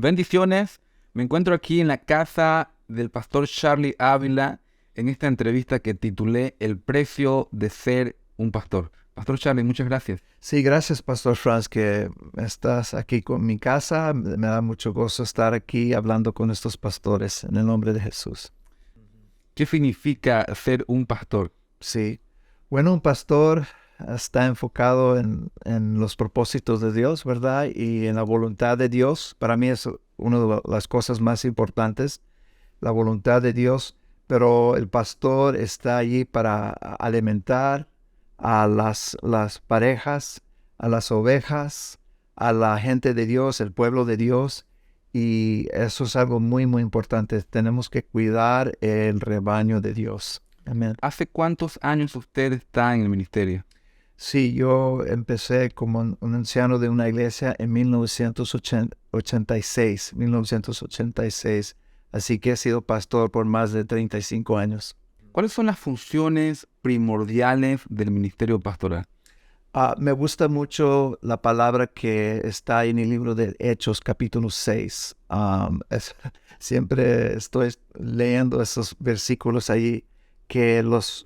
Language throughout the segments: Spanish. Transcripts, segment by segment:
Bendiciones. Me encuentro aquí en la casa del pastor Charlie Ávila en esta entrevista que titulé El precio de ser un pastor. Pastor Charlie, muchas gracias. Sí, gracias, Pastor Franz, que estás aquí con mi casa. Me da mucho gozo estar aquí hablando con estos pastores en el nombre de Jesús. ¿Qué significa ser un pastor? Sí. Bueno, un pastor está enfocado en los propósitos de Dios, ¿verdad? Y en la voluntad de Dios. Para mí es una de las cosas más importantes, la voluntad de Dios. Pero el pastor está allí para alimentar a las parejas, a las ovejas, a la gente de Dios, el pueblo de Dios. Y eso es algo muy, muy importante. Tenemos que cuidar el rebaño de Dios. Amén. ¿Hace cuántos años usted está en el ministerio? Sí, yo empecé como un anciano de una iglesia en 1986. Así que he sido pastor por más de 35 años. ¿Cuáles son las funciones primordiales del ministerio pastoral? Me gusta mucho la palabra que está en el libro de Hechos, capítulo 6. Siempre estoy leyendo esos versículos allí, que los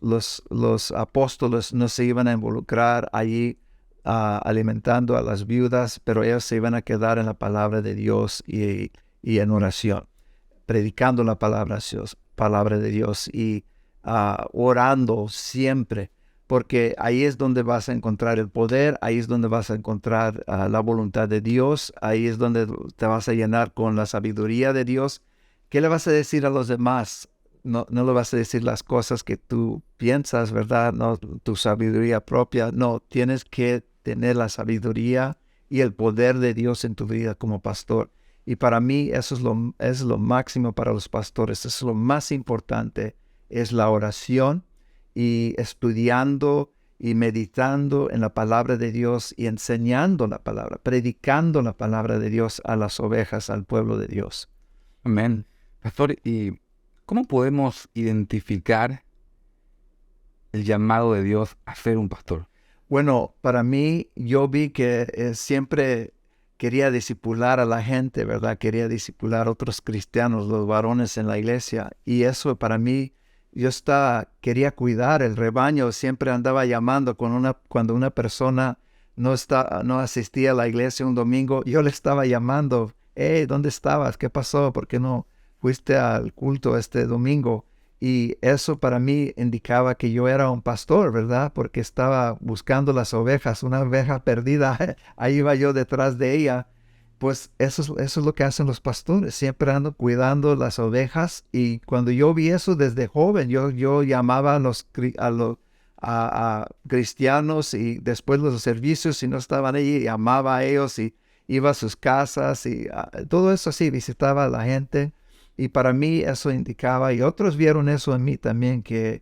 apóstoles no se iban a involucrar allí alimentando a las viudas, pero ellos se iban a quedar en la palabra de Dios y en oración, predicando la palabra de Dios y orando siempre. Porque ahí es donde vas a encontrar el poder, ahí es donde vas a encontrar la voluntad de Dios, ahí es donde te vas a llenar con la sabiduría de Dios. ¿Qué le vas a decir a los demás? No le vas a decir las cosas que tú piensas, ¿verdad? No tu sabiduría propia. No, tienes que tener la sabiduría y el poder de Dios en tu vida como pastor. Y para mí eso es lo máximo para los pastores. Eso es lo más importante, es la oración y estudiando y meditando en la palabra de Dios y enseñando la palabra, predicando la palabra de Dios a las ovejas, al pueblo de Dios. Amén. Pastor, ¿y cómo podemos identificar el llamado de Dios a ser un pastor? Bueno, para mí, yo vi que siempre quería discipular a la gente, ¿verdad? Quería discipular a otros cristianos, los varones en la iglesia. Y eso para mí, quería cuidar el rebaño. Siempre andaba llamando cuando una persona no asistía a la iglesia un domingo, yo le estaba llamando. Hey, ¿dónde estabas? ¿Qué pasó? ¿Por qué no fuiste al culto este domingo? Y eso para mí indicaba que yo era un pastor, ¿verdad? Porque estaba buscando las ovejas, una oveja perdida, ahí iba yo detrás de ella. Pues eso es lo que hacen los pastores, siempre ando cuidando las ovejas. Y cuando yo vi eso desde joven, yo llamaba a cristianos y después de los servicios, si no estaban allí, llamaba a ellos y iba a sus casas y todo eso así, visitaba a la gente. Y para mí eso indicaba, y otros vieron eso en mí también, que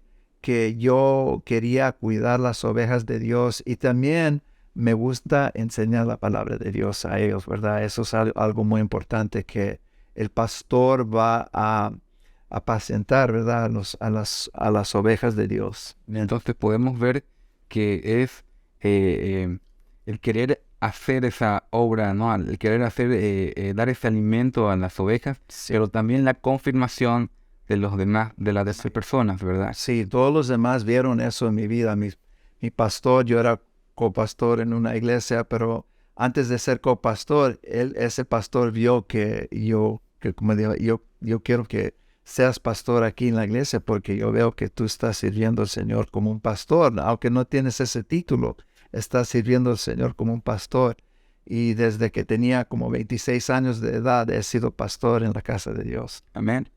yo quería cuidar las ovejas de Dios y también me gusta enseñar la palabra de Dios a ellos, ¿verdad? Eso es algo muy importante, que el pastor va a apacentar, ¿verdad? A las ovejas de Dios. Entonces podemos ver que es el querer hacer esa obra anual, el querer dar ese alimento a las ovejas, Sí. pero también la confirmación de los demás, de las demás personas, ¿verdad? Sí, todos los demás vieron eso en mi vida. Mi pastor, yo era copastor en una iglesia, pero antes de ser copastor, ese pastor vio como digo, yo quiero que seas pastor aquí en la iglesia porque yo veo que tú estás sirviendo al Señor como un pastor, aunque no tienes ese título, estás sirviendo al Señor como un pastor. Y desde que tenía como 26 años de edad he sido pastor en la casa de Dios. Amén.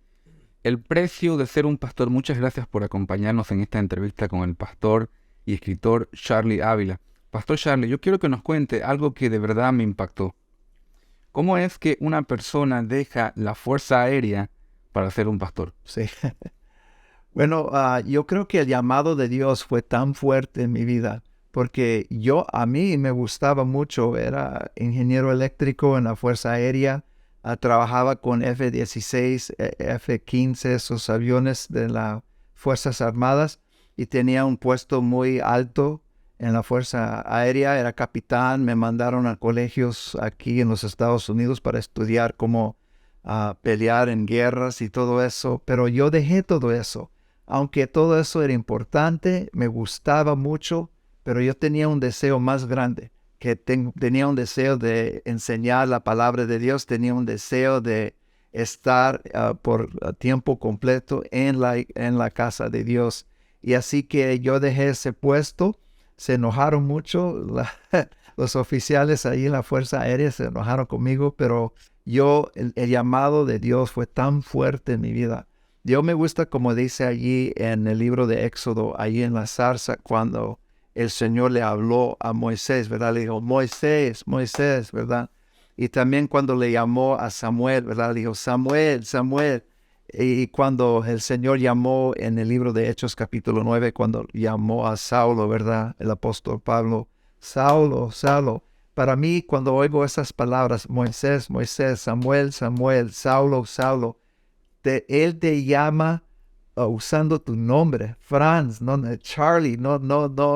El precio de ser un pastor. Muchas gracias por acompañarnos en esta entrevista con el pastor y escritor Charlie Ávila. Pastor Charlie, yo quiero que nos cuente algo que de verdad me impactó. ¿Cómo es que una persona deja la fuerza aérea para ser un pastor? Sí. Bueno, yo creo que el llamado de Dios fue tan fuerte en mi vida, porque a mí me gustaba mucho, era ingeniero eléctrico en la Fuerza Aérea, trabajaba con F-16, F-15, esos aviones de las Fuerzas Armadas, y tenía un puesto muy alto en la Fuerza Aérea, era capitán, me mandaron a colegios aquí en los Estados Unidos para estudiar cómo pelear en guerras y todo eso, pero yo dejé todo eso. Aunque todo eso era importante, me gustaba mucho, pero yo tenía un deseo más grande, que tenía un deseo de enseñar la palabra de Dios, tenía un deseo de estar por tiempo completo en la casa de Dios. Y así que yo dejé ese puesto. Se enojaron mucho, los oficiales ahí en la Fuerza Aérea se enojaron conmigo, pero el llamado de Dios fue tan fuerte en mi vida. Yo me gusta como dice allí en el libro de Éxodo, allí en la zarza, cuando el Señor le habló a Moisés, ¿verdad? Le dijo, Moisés, Moisés, ¿verdad? Y también cuando le llamó a Samuel, ¿verdad? Le dijo, Samuel, Samuel. Y cuando el Señor llamó en el libro de Hechos capítulo 9, cuando llamó a Saulo, ¿verdad? El apóstol Pablo, Saulo, Saulo. Para mí, cuando oigo esas palabras, Moisés, Moisés, Samuel, Samuel, Saulo, Saulo, él te llama usando tu nombre, Franz, no, Charlie, no,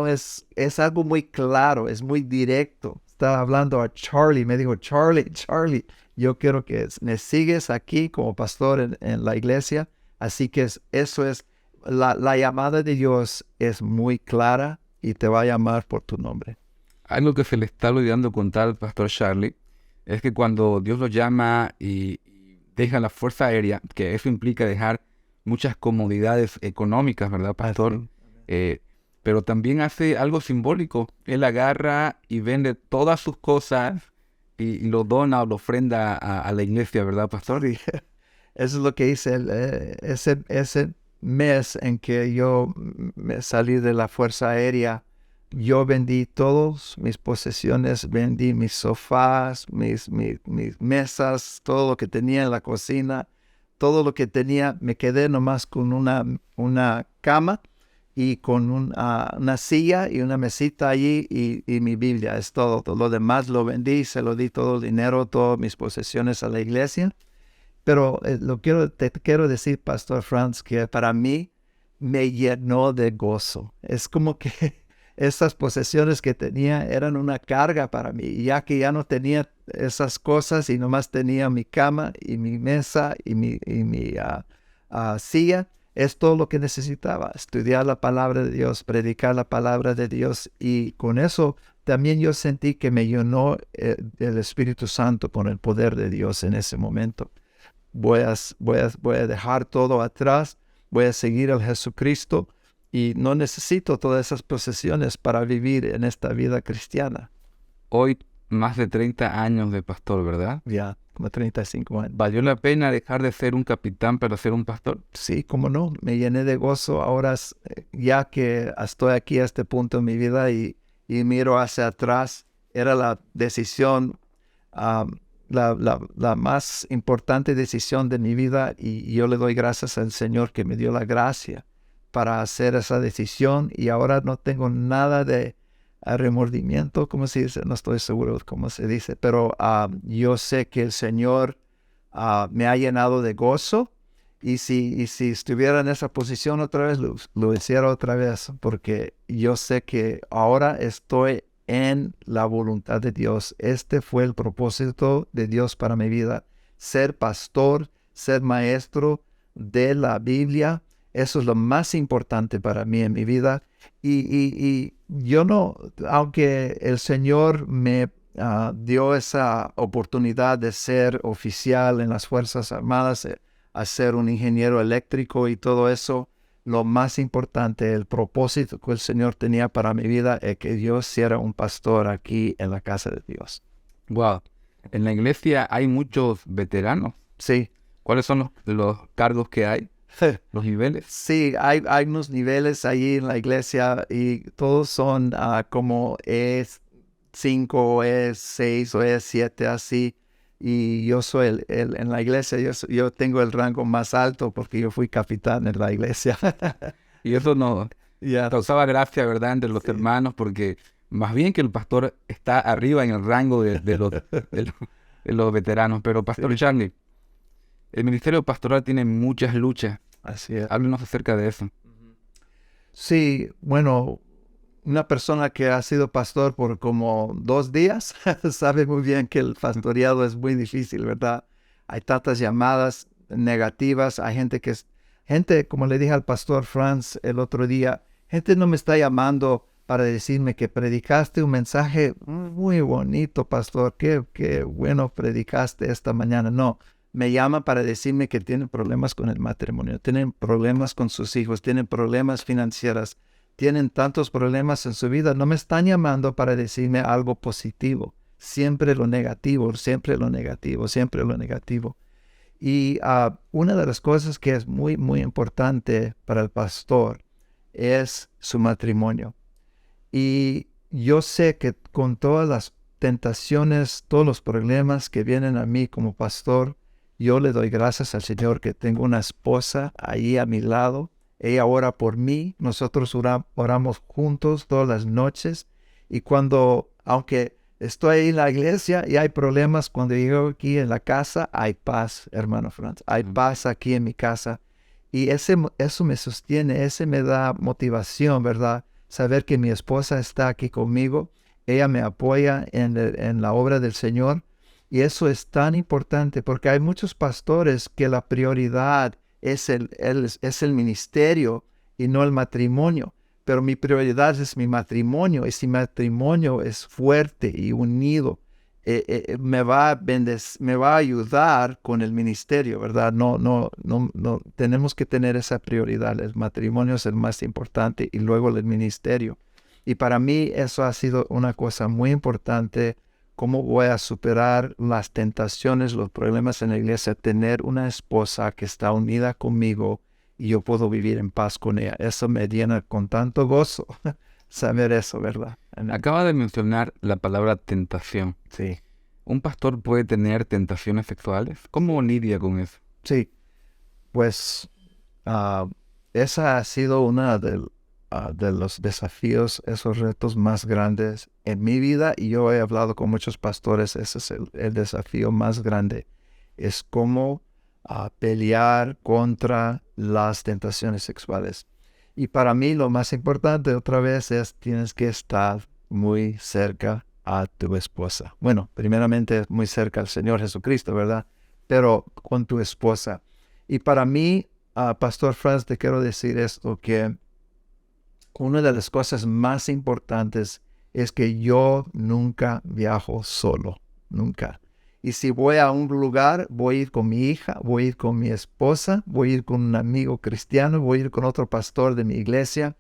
es algo muy claro, es muy directo. Estaba hablando a Charlie, me dijo, Charlie, Charlie, yo quiero que me sigues aquí como pastor en la iglesia. Así que eso es, la llamada de Dios es muy clara y te va a llamar por tu nombre. Algo que se le está olvidando contar al pastor Charlie es que cuando Dios lo llama y deja la Fuerza Aérea, que eso implica dejar muchas comodidades económicas, ¿verdad, pastor? Pero también hace algo simbólico. Él agarra y vende todas sus cosas y lo dona o lo ofrenda a la iglesia, ¿verdad, pastor? Sí. Eso es lo que hice ese mes en que yo me salí de la Fuerza Aérea. Yo vendí todas mis posesiones, vendí mis sofás, mis mesas, todo lo que tenía en la cocina, todo lo que tenía. Me quedé nomás con una cama y con una silla y una mesita allí y mi Biblia. Es todo. Todo lo demás lo vendí, se lo di todo el dinero, todas mis posesiones a la iglesia. Pero te quiero decir, Pastor Franz, que para mí me llenó de gozo. Es como que esas posesiones que tenía eran una carga para mí, ya que ya no tenía esas cosas y nomás tenía mi cama y mi mesa y mi silla. Es todo lo que necesitaba, estudiar la palabra de Dios, predicar la palabra de Dios, y con eso también yo sentí que me llenó el Espíritu Santo con el poder de Dios en ese momento. Voy a dejar todo atrás, voy a seguir al Jesucristo y no necesito todas esas posesiones para vivir en esta vida cristiana. Hoy, más de 30 años de pastor, ¿verdad? Ya, como 35 años. ¿Valió la pena dejar de ser un capitán para ser un pastor? Sí, cómo no, me llené de gozo ahora, ya que estoy aquí a este punto en mi vida y miro hacia atrás. Era la decisión la más importante decisión de mi vida, y yo le doy gracias al Señor que me dio la gracia para hacer esa decisión, y ahora no tengo nada de remordimiento, ¿cómo se dice? No estoy seguro cómo se dice, pero yo sé que el Señor me ha llenado de gozo, y si estuviera en esa posición otra vez, lo hiciera otra vez, porque yo sé que ahora estoy en la voluntad de Dios. Este fue el propósito de Dios para mi vida. Ser pastor, ser maestro de la Biblia, eso es lo más importante para mí en mi vida. Y yo no, aunque el Señor me dio esa oportunidad de ser oficial en las Fuerzas Armadas, a ser un ingeniero eléctrico y todo eso, lo más importante, el propósito que el Señor tenía para mi vida es que yo fuera un pastor aquí en la casa de Dios. Wow. En la iglesia hay muchos veteranos. Sí. ¿Cuáles son los cargos que hay? ¿Los niveles? Sí, hay unos niveles ahí en la iglesia y todos son como E5, E6 o E7 así. Y yo soy en la iglesia, yo tengo el rango más alto porque yo fui capitán en la iglesia. Y eso nos causaba gracia, ¿verdad?, entre los hermanos, porque más bien que el pastor está arriba en el rango de los veteranos. Pero, Pastor Charlie, el ministerio pastoral tiene muchas luchas. Así es. Háblenos acerca de eso. Sí, bueno, una persona que ha sido pastor por como 2 días sabe muy bien que el pastoreado es muy difícil, ¿verdad? Hay tantas llamadas negativas, hay gente, como le dije al pastor Franz el otro día, gente no me está llamando para decirme que predicaste un mensaje muy bonito, pastor, qué bueno predicaste esta mañana. No, me llaman para decirme que tienen problemas con el matrimonio, tienen problemas con sus hijos, tienen problemas financieros, tienen tantos problemas en su vida. No me están llamando para decirme algo positivo. Siempre lo negativo, siempre lo negativo, siempre lo negativo. Y una de las cosas que es muy, muy importante para el pastor es su matrimonio. Y yo sé que con todas las tentaciones, todos los problemas que vienen a mí como pastor, yo le doy gracias al Señor que tengo una esposa ahí a mi lado. Ella ora por mí, nosotros oramos juntos todas las noches. Y aunque estoy ahí en la iglesia y hay problemas, cuando llego aquí en la casa, hay paz, hermano Franz. Hay paz aquí en mi casa. Y eso me sostiene, ese me da motivación, ¿verdad? Saber que mi esposa está aquí conmigo, ella me apoya en la obra del Señor. Y eso es tan importante porque hay muchos pastores que la prioridad es el ministerio y no el matrimonio. Pero mi prioridad es mi matrimonio, y si mi matrimonio es fuerte y unido, me va a ayudar con el ministerio, ¿verdad? No, tenemos que tener esa prioridad. El matrimonio es el más importante y luego el ministerio. Y para mí eso ha sido una cosa muy importante. ¿Cómo voy a superar las tentaciones, los problemas en la iglesia? Tener una esposa que está unida conmigo y yo puedo vivir en paz con ella. Eso me llena con tanto gozo saber eso, ¿verdad? Acaba de mencionar la palabra tentación. Sí. ¿Un pastor puede tener tentaciones sexuales? ¿Cómo lidia con eso? Sí, pues esa ha sido una de los desafíos, esos retos más grandes en mi vida, y yo he hablado con muchos pastores. Ese es el desafío más grande, es cómo pelear contra las tentaciones sexuales. Y para mí lo más importante otra vez es tienes que estar muy cerca a tu esposa. Bueno, primeramente muy cerca al Señor Jesucristo, ¿verdad? Pero con tu esposa. Y para mí, Pastor Franz, te quiero decir esto, que una de las cosas más importantes es que yo nunca viajo solo, nunca. Y si voy a un lugar, voy a ir con mi hija, voy a ir con mi esposa, voy a ir con un amigo cristiano, voy a ir con otro pastor de mi iglesia.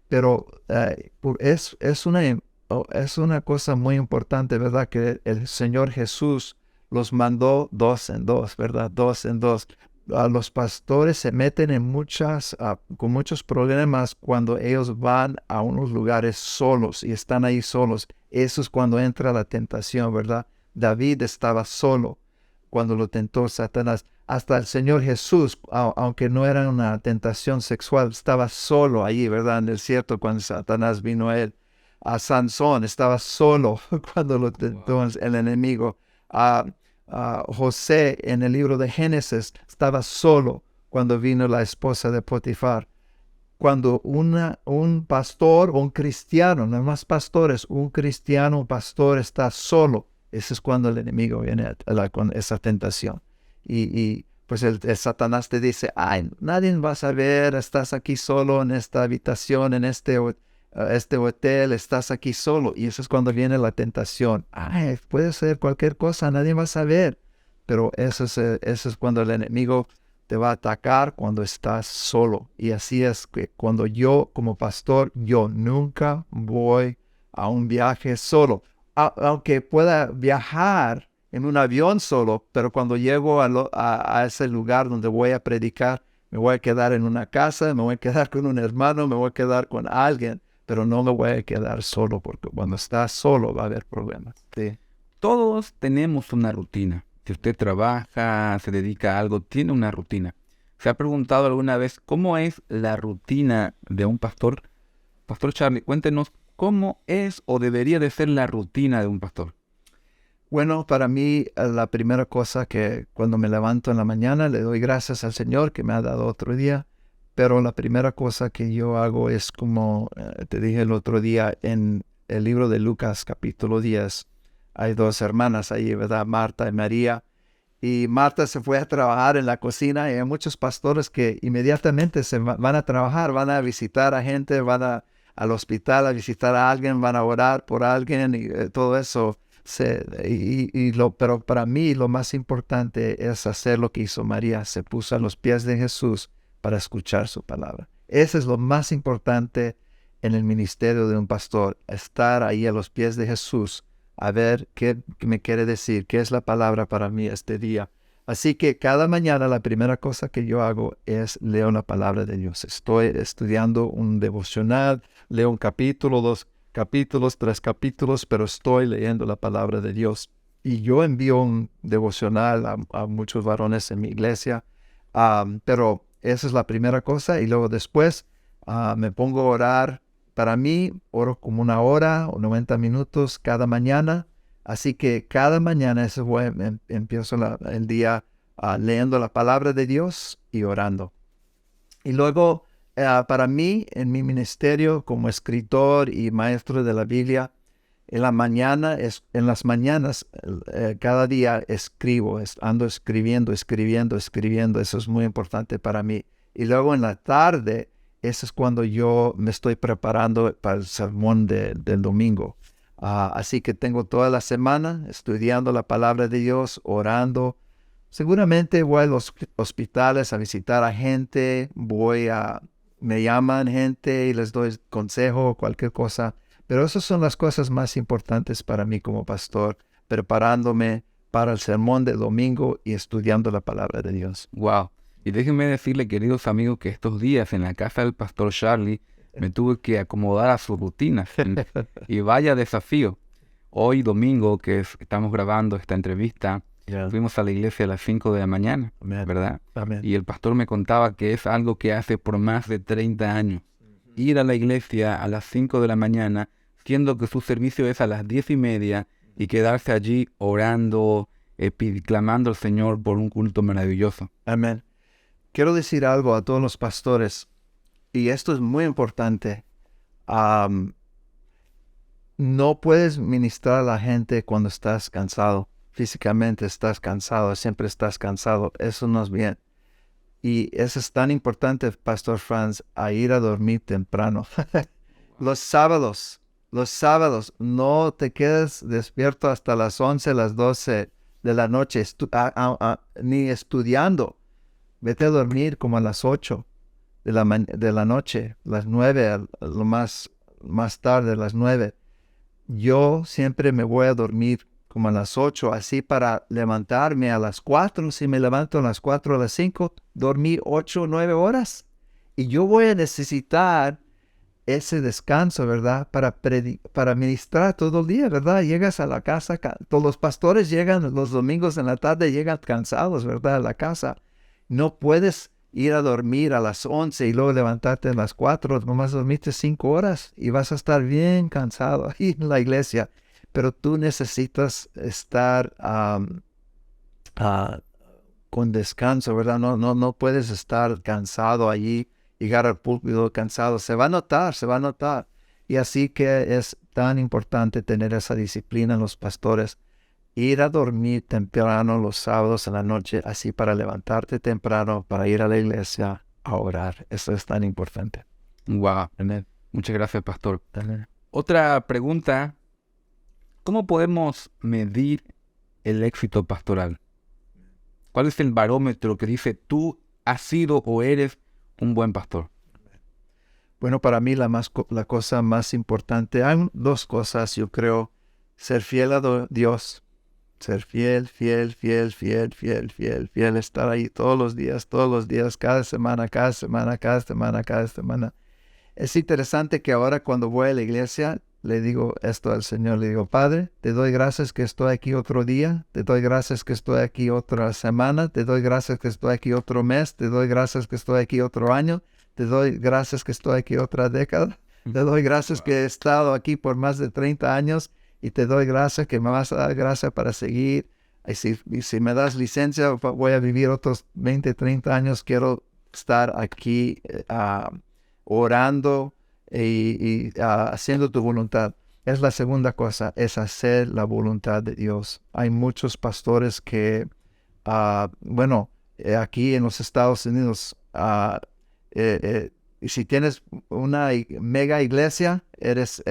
Pero es una cosa muy importante, ¿verdad? Que el Señor Jesús los mandó 2 en 2, ¿verdad? 2 en 2. Los pastores se meten con muchos problemas cuando ellos van a unos lugares solos y están ahí solos. Eso es cuando entra la tentación, ¿verdad? David estaba solo cuando lo tentó Satanás. Hasta el Señor Jesús, aunque no era una tentación sexual, estaba solo allí, ¿verdad? En el desierto cuando Satanás vino a él. A Sansón estaba solo cuando lo tentó el enemigo. José en el libro de Génesis estaba solo cuando vino la esposa de Potifar. Cuando un pastor o un cristiano, no más pastores, un cristiano, un pastor está solo, ese es cuando el enemigo viene con esa tentación. Y pues el Satanás te dice, ay, nadie va a saber, estás aquí solo en esta habitación, en este hotel, estás aquí solo. Y eso es cuando viene la tentación. Ay, puede ser cualquier cosa, nadie va a saber. Pero eso es cuando el enemigo te va a atacar, cuando estás solo. Y así es que cuando yo como pastor, yo nunca voy a un viaje solo. Aunque pueda viajar en un avión solo, pero cuando llego a ese lugar donde voy a predicar, me voy a quedar en una casa, me voy a quedar con un hermano, me voy a quedar con alguien, pero no me voy a quedar solo, porque cuando estás solo va a haber problemas. Sí. Todos tenemos una rutina. Si usted trabaja, se dedica a algo, tiene una rutina. ¿Se ha preguntado alguna vez cómo es la rutina de un pastor? Pastor Charlie, cuéntenos cómo es o debería de ser la rutina de un pastor. Bueno, para mí la primera cosa que cuando me levanto en la mañana le doy gracias al Señor que me ha dado otro día. pero la primera cosa que yo hago es como te dije el otro día en el libro de Lucas capítulo 10, hay dos hermanas ahí, ¿verdad? Marta y María. Y Marta se fue a trabajar en la cocina y hay muchos pastores que inmediatamente van a trabajar, van a visitar a gente, al hospital a visitar a alguien, van a orar por alguien y todo eso. Pero para mí lo más importante es hacer lo que hizo María. Se puso a los pies de Jesús para escuchar su palabra. Eso es lo más importante en el ministerio de un pastor, estar ahí a los pies de Jesús, a ver qué me quiere decir, qué es la palabra para mí este día. Así que cada mañana la primera cosa que yo hago es leo la palabra de Dios. Estoy estudiando un devocional, leo un capítulo, 2 capítulos, 3 capítulos, pero estoy leyendo la palabra de Dios. Y yo envío un devocional a muchos varones en mi iglesia, pero esa es la primera cosa. Y luego después me pongo a orar. Para mí, oro como 1 hora o 90 minutos cada mañana. Así que cada mañana empiezo el día leyendo la palabra de Dios y orando. Y luego, para mí, en mi ministerio como escritor y maestro de la Biblia, en las mañanas, cada día escribo, ando escribiendo. Eso es muy importante para mí. Y luego en la tarde, eso es cuando yo me estoy preparando para el sermón del domingo. Así que tengo toda la semana estudiando la palabra de Dios, orando. Seguramente voy a los hospitales a visitar a gente, me llaman gente y les doy consejo o cualquier cosa. Pero esas son las cosas más importantes para mí como pastor, preparándome para el sermón del domingo y estudiando la palabra de Dios. Wow. Y déjenme decirle, queridos amigos, que estos días en la casa del pastor Charlie me tuve que acomodar a su rutina. Y vaya desafío. Hoy domingo, estamos grabando esta entrevista, fuimos a la iglesia a las 5 de la mañana, ¿verdad? Amén. Y el pastor me contaba que es algo que hace por más de 30 años. Ir a la iglesia a las 5 de la mañana, siendo que su servicio es a las 10:30, y quedarse allí orando, clamando al Señor por un culto maravilloso. Amén. Quiero decir algo a todos los pastores, y esto es muy importante. No puedes ministrar a la gente cuando estás cansado. Físicamente estás cansado, siempre estás cansado. Eso no es bien. Y eso es tan importante, Pastor Franz, a ir a dormir temprano. Los sábados, no te quedes despierto hasta las 11, las 12 de la noche, ni estudiando. Vete a dormir como a las 8 de la noche, las 9, lo más tarde, las 9. Yo siempre me voy a dormir como a las 8, así para levantarme a las 4. Si me levanto a las 4 o a las 5, dormí 8 o 9 horas. Y yo voy a necesitar ese descanso, ¿verdad? Para ministrar todo el día, ¿verdad? Llegas a la casa, todos los pastores llegan los domingos en la tarde, llegan cansados, ¿verdad? A la casa. No puedes ir a dormir a las 11 y luego levantarte a las 4, nomás dormiste 5 horas y vas a estar bien cansado ahí en la iglesia. Pero tú necesitas estar con descanso, ¿verdad? No puedes estar cansado allí, llegar al púlpito cansado. Se va a notar. Y así que es tan importante tener esa disciplina en los pastores. Ir a dormir temprano los sábados en la noche, así para levantarte temprano, para ir a la iglesia a orar. Eso es tan importante. Wow. Amén. Muchas gracias, pastor. Amén. Otra pregunta. ¿Cómo podemos medir el éxito pastoral? ¿Cuál es el barómetro que dice tú has sido o eres un buen pastor? Bueno, para mí la cosa más importante, hay 2 cosas, yo creo: ser fiel a Dios. Ser fiel, estar ahí todos los días, cada semana. Es interesante que ahora cuando voy a la iglesia, le digo esto al Señor, le digo: Padre, te doy gracias que estoy aquí otro día, te doy gracias que estoy aquí otra semana, te doy gracias que estoy aquí otro mes, te doy gracias que estoy aquí otro año, te doy gracias que estoy aquí otra década, te doy gracias que he estado aquí por más de 30 años, y te doy gracias que me vas a dar gracia para seguir. Y si me das licencia, voy a vivir otros 20, 30 años. Quiero estar aquí orando y haciendo tu voluntad. Es la segunda cosa, es hacer la voluntad de Dios. Hay muchos pastores que, aquí en los Estados Unidos, y si tienes una mega iglesia, eres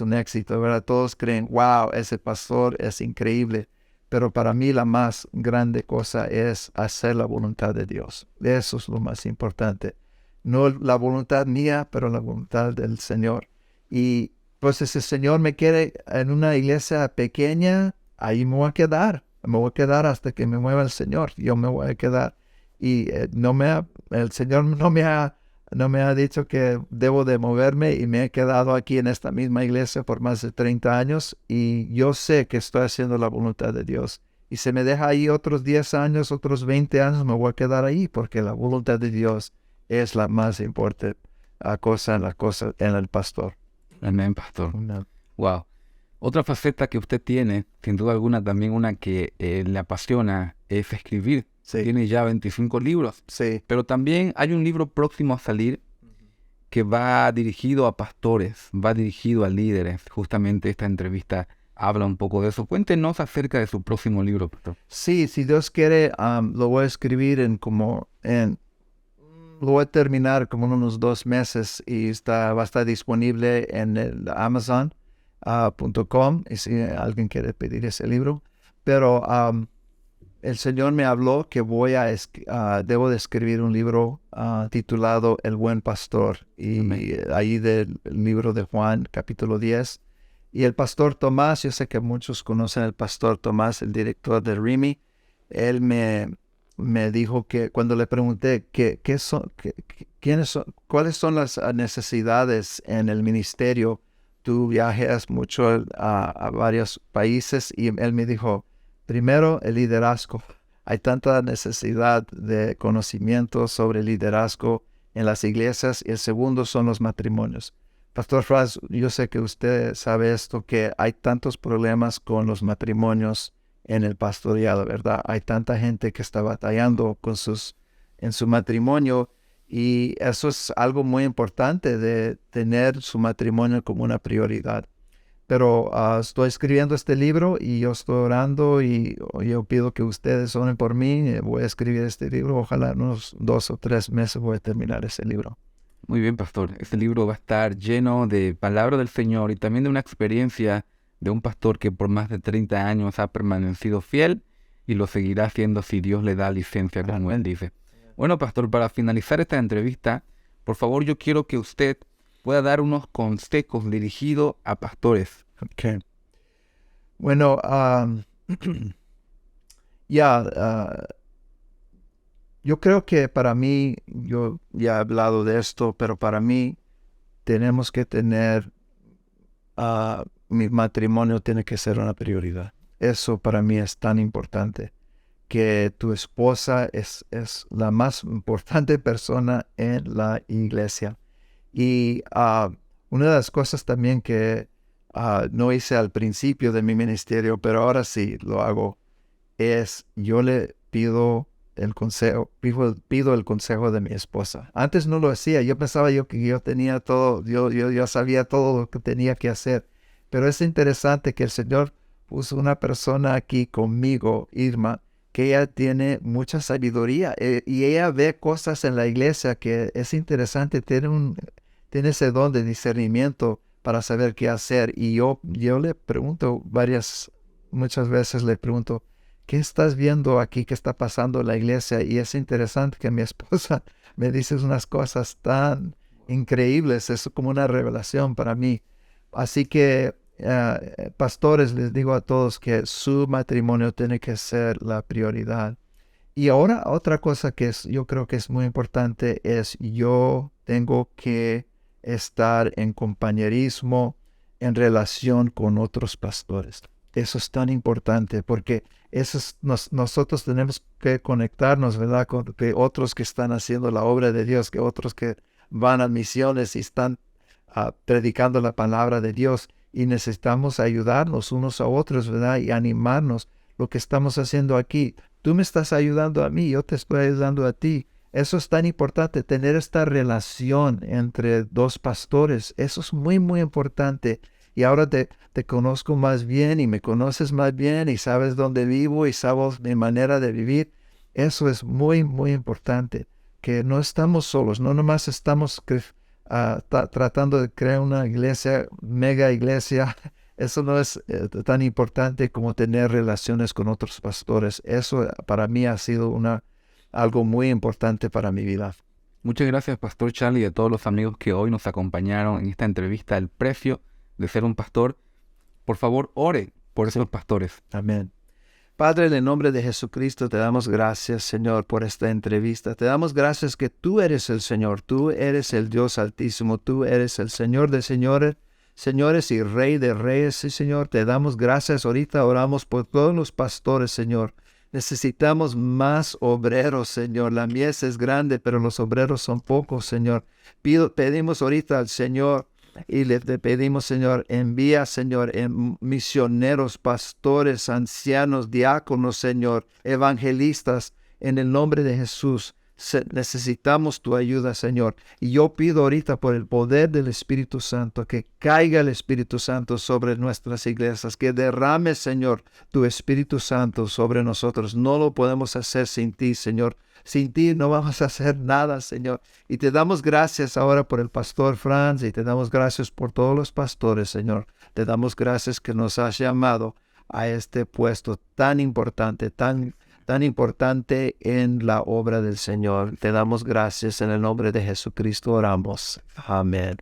un éxito, ¿verdad? Todos creen, wow, ese pastor es increíble. Pero para mí la más grande cosa es hacer la voluntad de Dios. Eso es lo más importante. No la voluntad mía, pero la voluntad del Señor. Y pues si el Señor me quiere en una iglesia pequeña, ahí me voy a quedar. Me voy a quedar hasta que me mueva el Señor. Yo me voy a quedar. Y el Señor no me ha dicho que debo de moverme, y me he quedado aquí en esta misma iglesia por más de 30 años y yo sé que estoy haciendo la voluntad de Dios. Y si me deja ahí otros 10 años, otros 20 años, me voy a quedar ahí porque la voluntad de Dios es la más importante cosa en el pastor. Amén, pastor. No. Wow. Otra faceta que usted tiene, sin duda alguna, también una que le apasiona, es escribir. Sí. Tiene ya 25 libros. Sí. Pero también hay un libro próximo a salir que va dirigido a pastores, va dirigido a líderes. Justamente esta entrevista habla un poco de eso. Cuéntenos acerca de su próximo libro, pastor. Sí, si Dios quiere, lo voy a escribir lo voy a terminar como en unos 2 meses y va a estar disponible en el Amazon.com, y si alguien quiere pedir ese libro. Pero el Señor me habló que debo de escribir un libro titulado El Buen Pastor, y ahí del libro de Juan, capítulo 10. Y el pastor Tomás, yo sé que muchos conocen al pastor Tomás, el director de RIMI. Él me dijo que cuando le pregunté cuáles son las necesidades en el ministerio, tú viajas mucho a varios países, y él me dijo, primero, el liderazgo. Hay tanta necesidad de conocimiento sobre liderazgo en las iglesias. Y el segundo son los matrimonios. Pastor Franz, yo sé que usted sabe esto, que hay tantos problemas con los matrimonios en el pastoreado, ¿verdad? Hay tanta gente que está batallando en su matrimonio, y eso es algo muy importante, de tener su matrimonio como una prioridad. Pero estoy escribiendo este libro y yo estoy orando, y yo pido que ustedes oren por mí. Voy a escribir este libro. Ojalá en unos 2 o 3 meses voy a terminar ese libro. Muy bien, pastor. Este libro va a estar lleno de palabra del Señor y también de una experiencia de un pastor que por más de 30 años ha permanecido fiel y lo seguirá haciendo si Dios le da licencia, como él dice. Bueno, pastor, para finalizar esta entrevista, por favor, yo quiero que usted pueda dar unos consejos dirigidos a pastores. Okay. Bueno, yo creo que para mí, yo ya he hablado de esto, pero para mí tenemos que tener, mi matrimonio tiene que ser una prioridad. Eso para mí es tan importante, que tu esposa es la más importante persona en la iglesia. Y una de las cosas también que no hice al principio de mi ministerio, pero ahora sí lo hago, es yo le pido el consejo de mi esposa. Antes no lo hacía. Yo pensaba que yo tenía todo, yo sabía todo lo que tenía que hacer. Pero es interesante que el Señor puso una persona aquí conmigo, Irma, que ella tiene mucha sabiduría, y ella ve cosas en la iglesia que es interesante. Tiene ese don de discernimiento para saber qué hacer. Y yo le pregunto muchas veces le pregunto, ¿qué estás viendo aquí? ¿Qué está pasando en la iglesia? Y es interesante que mi esposa me dice unas cosas tan increíbles. Es como una revelación para mí. Así que, pastores, les digo a todos que su matrimonio tiene que ser la prioridad. Y ahora otra cosa que yo creo que es muy importante es, yo tengo que estar en compañerismo, en relación con otros pastores. Eso es tan importante, porque nosotros tenemos que conectarnos, ¿verdad? Con otros que están haciendo la obra de Dios, que otros que van a misiones y están predicando la palabra de Dios, y necesitamos ayudarnos unos a otros, ¿verdad? Y animarnos. Lo que estamos haciendo aquí, tú me estás ayudando a mí, yo te estoy ayudando a ti. Eso es tan importante, tener esta relación entre dos pastores. Eso es muy, muy importante. Y ahora te conozco más bien y me conoces más bien y sabes dónde vivo y sabes mi manera de vivir. Eso es muy, muy importante, que no estamos solos, no nomás estamos tratando de crear una iglesia, mega iglesia. Eso no es tan importante como tener relaciones con otros pastores. Eso para mí ha sido algo muy importante para mi vida. Muchas gracias, Pastor Charlie, y a todos los amigos que hoy nos acompañaron en esta entrevista, El precio de ser un pastor. Por favor, ore por esos pastores. Amén. Padre, en el nombre de Jesucristo, te damos gracias, Señor, por esta entrevista. Te damos gracias que tú eres el Señor, tú eres el Dios Altísimo, tú eres el Señor de señores y Rey de reyes, sí, Señor. Te damos gracias. Ahorita oramos por todos los pastores, Señor. Necesitamos más obreros, Señor. La mies es grande, pero los obreros son pocos, Señor. Pedimos ahorita al Señor y le pedimos, Señor, envía, Señor, misioneros, pastores, ancianos, diáconos, Señor, evangelistas, en el nombre de Jesús. Necesitamos tu ayuda, Señor. Y yo pido ahorita por el poder del Espíritu Santo, que caiga el Espíritu Santo sobre nuestras iglesias, que derrame, Señor, tu Espíritu Santo sobre nosotros. No lo podemos hacer sin ti, Señor. Sin ti no vamos a hacer nada, Señor. Y te damos gracias ahora por el pastor Franz y te damos gracias por todos los pastores, Señor. Te damos gracias que nos has llamado a este puesto tan importante, tan importante en la obra del Señor. Te damos gracias en el nombre de Jesucristo oramos. Amén.